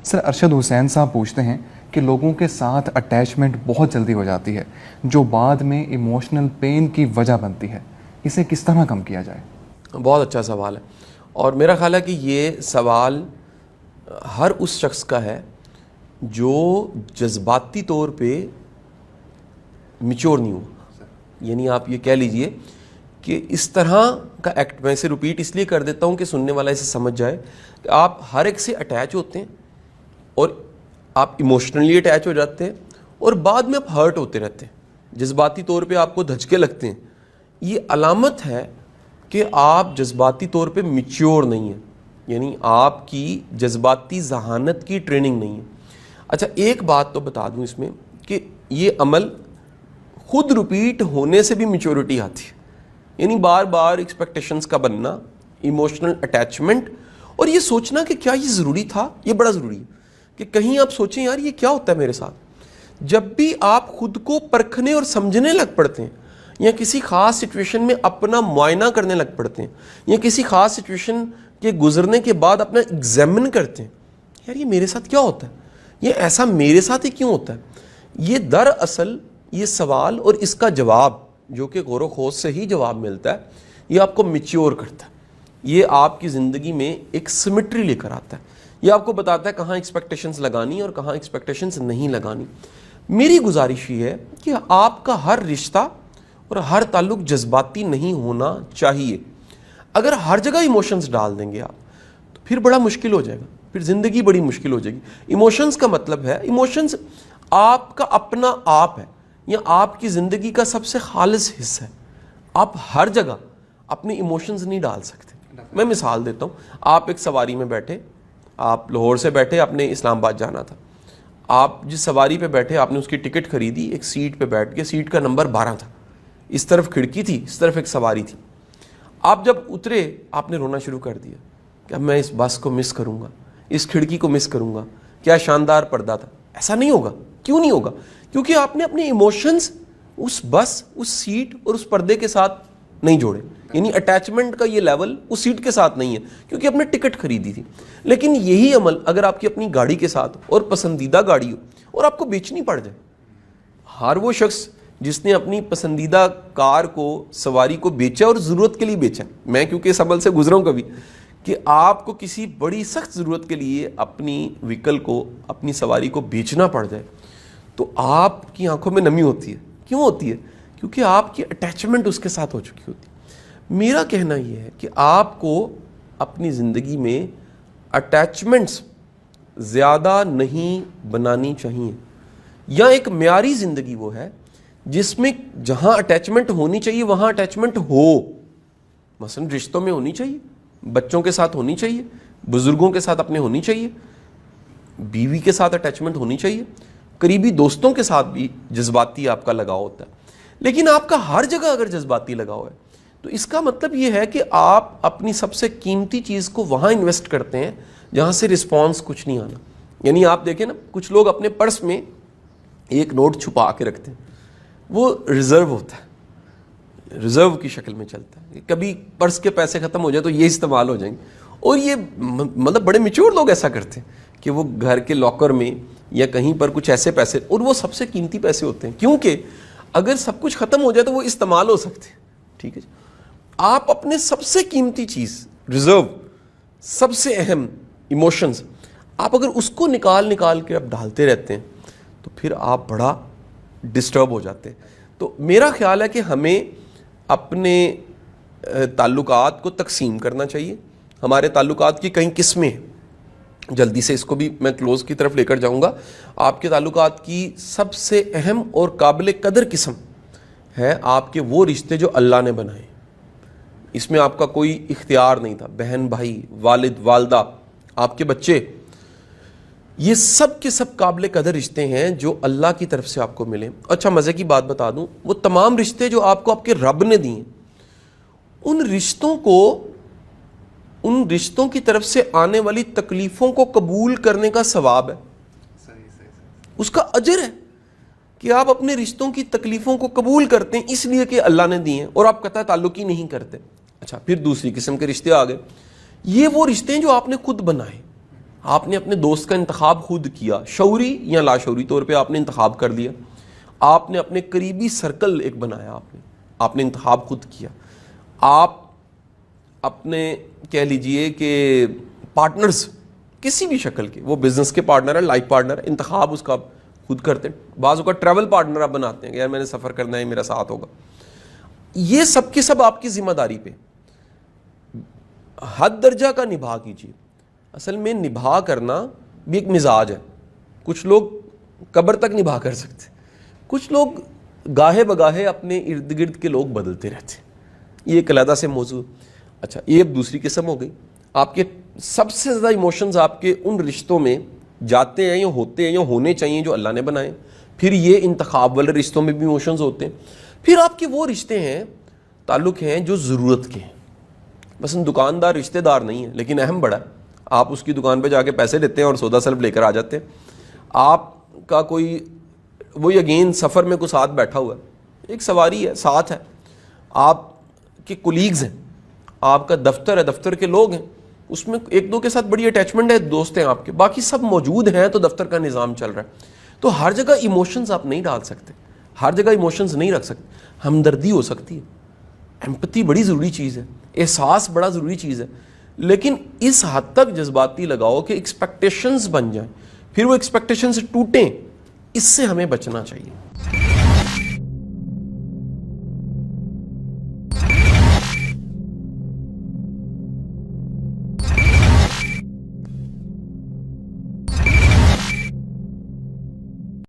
سر ارشد حسین صاحب پوچھتے ہیں کہ لوگوں کے ساتھ اٹیچمنٹ بہت جلدی ہو جاتی ہے جو بعد میں ایموشنل پین کی وجہ بنتی ہے، اسے کس طرح کم کیا جائے؟ بہت اچھا سوال ہے، اور میرا خیال ہے کہ یہ سوال ہر اس شخص کا ہے جو جذباتی طور پہ میچور نہیں ہوا. یعنی آپ یہ کہہ لیجئے کہ اس طرح کا ایکٹ، میں اسے ریپیٹ اس لیے کر دیتا ہوں کہ سننے والا اسے سمجھ جائے کہ آپ ہر ایک سے اٹیچ ہوتے ہیں اور آپ ایموشنلی اٹیچ ہو جاتے ہیں اور بعد میں آپ ہرٹ ہوتے رہتے ہیں، جذباتی طور پہ آپ کو دھچکے لگتے ہیں. یہ علامت ہے کہ آپ جذباتی طور پہ میچور نہیں ہیں، یعنی آپ کی جذباتی ذہانت کی ٹریننگ نہیں ہے. اچھا ایک بات تو بتا دوں اس میں کہ یہ عمل خود ریپیٹ ہونے سے بھی میچورٹی آتی ہے، یعنی بار بار ایکسپیکٹیشنز کا بننا، ایموشنل اٹیچمنٹ، اور یہ سوچنا کہ کیا یہ ضروری تھا. یہ بڑا ضروری ہے کہ کہیں آپ سوچیں یار یہ کیا ہوتا ہے میرے ساتھ. جب بھی آپ خود کو پرکھنے اور سمجھنے لگ پڑتے ہیں یا کسی خاص سچویشن میں اپنا معائنہ کرنے لگ پڑتے ہیں یا کسی خاص سچویشن کے گزرنے کے بعد اپنا ایگزامن کرتے ہیں، یار یہ میرے ساتھ کیا ہوتا ہے، یہ ایسا میرے ساتھ ہی کیوں ہوتا ہے، یہ دراصل یہ سوال اور اس کا جواب جو کہ غور و خوض سے ہی جواب ملتا ہے، یہ آپ کو میچور کرتا ہے. یہ آپ کی زندگی میں ایک سمیٹری لے کر آتا ہے. یہ آپ کو بتاتا ہے کہاں ایکسپیکٹیشنز لگانی اور کہاں ایکسپیکٹیشنز نہیں لگانی. میری گزارش یہ ہے کہ آپ کا ہر رشتہ اور ہر تعلق جذباتی نہیں ہونا چاہیے. اگر ہر جگہ ایموشنز ڈال دیں گے آپ تو پھر بڑا مشکل ہو جائے گا، پھر زندگی بڑی مشکل ہو جائے گی. ایموشنز کا مطلب ہے، ایموشنز آپ کا اپنا آپ ہے یا آپ کی زندگی کا سب سے خالص حصہ ہے. آپ ہر جگہ اپنے ایموشنز نہیں ڈال سکتے. میں مثال دیتا ہوں، آپ ایک سواری میں بیٹھے، آپ لاہور سے بیٹھے، آپ نے اسلام آباد جانا تھا. آپ جس سواری پہ بیٹھے آپ نے اس کی ٹکٹ خریدی، ایک سیٹ پہ بیٹھ کے، سیٹ کا نمبر 12 تھا، اس طرف کھڑکی تھی، اس طرف ایک سواری تھی. آپ جب اترے آپ نے رونا شروع کر دیا کہ اب میں اس بس کو مس کروں گا، اس کھڑکی کو مس کروں گا، کیا شاندار پردہ تھا. ایسا نہیں ہوگا. کیوں نہیں ہوگا؟ کیونکہ آپ نے اپنے ایموشنز اس بس، اس سیٹ اور اس پردے کے ساتھ نہیں جوڑے. یعنی اٹیچمنٹ کا یہ لیول اس سیٹ کے ساتھ نہیں ہے کیونکہ آپ نے ٹکٹ خریدی تھی. لیکن یہی عمل اگر آپ کی اپنی گاڑی کے ساتھ اور پسندیدہ گاڑی ہو اور آپ کو بیچنی پڑ جائے، ہر وہ شخص جس نے اپنی پسندیدہ کار کو، سواری کو بیچا اور ضرورت کے لیے بیچا، میں کیونکہ اس عمل سے گزرا ہوں کبھی، کہ آپ کو کسی بڑی سخت ضرورت کے لیے اپنی وہیکل کو، اپنی سواری کو بیچنا پڑ جائے تو آپ کی آنکھوں میں نمی ہوتی ہے. کیوں ہوتی ہے؟ کیونکہ آپ کی اٹیچمنٹ اس کے ساتھ ہو چکی ہوتی ہے. میرا کہنا یہ ہے کہ آپ کو اپنی زندگی میں اٹیچمنٹس زیادہ نہیں بنانی چاہیے، یا ایک معیاری زندگی وہ ہے جس میں جہاں اٹیچمنٹ ہونی چاہیے وہاں اٹیچمنٹ ہو. مثلا رشتوں میں ہونی چاہیے، بچوں کے ساتھ ہونی چاہیے، بزرگوں کے ساتھ اپنے ہونی چاہیے، بیوی کے ساتھ اٹیچمنٹ ہونی چاہیے، قریبی دوستوں کے ساتھ بھی جذباتی آپ کا لگاؤ ہوتا ہے. لیکن آپ کا ہر جگہ اگر جذباتی لگاؤ ہے تو اس کا مطلب یہ ہے کہ آپ اپنی سب سے قیمتی چیز کو وہاں انویسٹ کرتے ہیں جہاں سے رسپانس کچھ نہیں آنا. یعنی آپ دیکھیں نا، کچھ لوگ اپنے پرس میں ایک نوٹ چھپا کے رکھتے ہیں، وہ ریزرو ہوتا ہے، ریزرو کی شکل میں چلتا ہے. کبھی پرس کے پیسے ختم ہو جائے تو یہ استعمال ہو جائیں گے. اور یہ مطلب بڑے میچور لوگ ایسا کرتے ہیں کہ وہ گھر کے لاکر میں یا کہیں پر کچھ ایسے پیسے، اور وہ سب سے قیمتی پیسے ہوتے ہیں کیونکہ اگر سب کچھ ختم ہو جائے تو وہ استعمال ہو سکتے ہیں. ٹھیک ہے جی. آپ اپنے سب سے قیمتی چیز، ریزرو، سب سے اہم ایموشنز، آپ اگر اس کو نکال کے آپ ڈالتے رہتے ہیں تو پھر آپ بڑا ڈسٹرب ہو جاتے ہیں. تو میرا خیال ہے کہ ہمیں اپنے تعلقات کو تقسیم کرنا چاہیے. ہمارے تعلقات کی کئی قسمیں ہیں، جلدی سے اس کو بھی میں کلوز کی طرف لے کر جاؤں گا. آپ کے تعلقات کی سب سے اہم اور قابل قدر قسم ہے آپ کے وہ رشتے جو اللہ نے بنائے. اس میں آپ کا کوئی اختیار نہیں تھا. بہن بھائی، والد والدہ، آپ کے بچے، یہ سب کے سب قابل قدر رشتے ہیں جو اللہ کی طرف سے آپ کو ملے. اچھا مزے کی بات بتا دوں، وہ تمام رشتے جو آپ کو آپ کے رب نے دیے، ان رشتوں کی طرف سے آنے والی تکلیفوں کو قبول کرنے کا ثواب ہے، اس کا اجر ہے کہ آپ اپنے رشتوں کی تکلیفوں کو قبول کرتے ہیں اس لیے کہ اللہ نے دی ہیں، اور آپ قطع تعلق ہی نہیں کرتے. اچھا پھر دوسری قسم کے رشتے آ گئے. یہ وہ رشتے ہیں جو آپ نے خود بنائے. آپ نے اپنے دوست کا انتخاب خود کیا، شعوری یا لاشعوری طور پہ آپ نے انتخاب کر لیا. آپ نے اپنے قریبی سرکل ایک بنایا، آپ نے انتخاب خود کیا. آپ اپنے کہہ لیجئے کہ پارٹنرز کسی بھی شکل کے، وہ بزنس کے پارٹنر ہے، لائف پارٹنر ہے، انتخاب اس کا خود کرتے ہیں. بعض اوقات ٹریول پارٹنر آپ بناتے ہیں کہ یار میں نے سفر کرنا ہے، میرا ساتھ ہوگا. یہ سب کے سب آپ کی ذمہ داری پہ حد درجہ کا نبھا کیجیے. اصل میں نبھا کرنا بھی ایک مزاج ہے. کچھ لوگ قبر تک نبھا کر سکتے، کچھ لوگ گاہے بگاہے اپنے ارد گرد کے لوگ بدلتے رہتے. یہ ایک علیحدہ سے موضوع. اچھا، یہ ایک دوسری قسم ہو گئی. آپ کے سب سے زیادہ ایموشنز آپ کے ان رشتوں میں جاتے ہیں یا ہوتے ہیں یا ہونے چاہیے جو اللہ نے بنائے. پھر یہ انتخاب والے رشتوں میں بھی ایموشنز ہوتے ہیں. پھر آپ کے وہ رشتے ہیں، تعلق ہیں جو ضرورت کے ہیں. مثلا دکاندار رشتہ دار نہیں ہے لیکن اہم بڑا ہے. آپ اس کی دکان پہ جا کے پیسے لیتے ہیں اور سودا سلب لے کر آ جاتے ہیں. آپ کا کوئی وہی اگین سفر میں کوئی ساتھ بیٹھا ہوا ہے، ایک سواری ہے، ساتھ ہے. آپ کے کولیگز ہیں، آپ کا دفتر ہے، دفتر کے لوگ ہیں، اس میں ایک دو کے ساتھ بڑی اٹیچمنٹ ہے، دوست ہیں آپ کے، باقی سب موجود ہیں تو دفتر کا نظام چل رہا ہے. تو ہر جگہ ایموشنز آپ نہیں ڈال سکتے، ہر جگہ ایموشنز نہیں رکھ سکتے. ہمدردی ہو سکتی ہے، ایمپتھی بڑی ضروری چیز ہے، احساس بڑا ضروری چیز ہے، لیکن اس حد تک جذباتی لگاؤ کہ ایکسپیکٹیشنز بن جائیں، پھر وہ ایکسپیکٹیشنز ٹوٹیں، اس سے ہمیں بچنا چاہیے.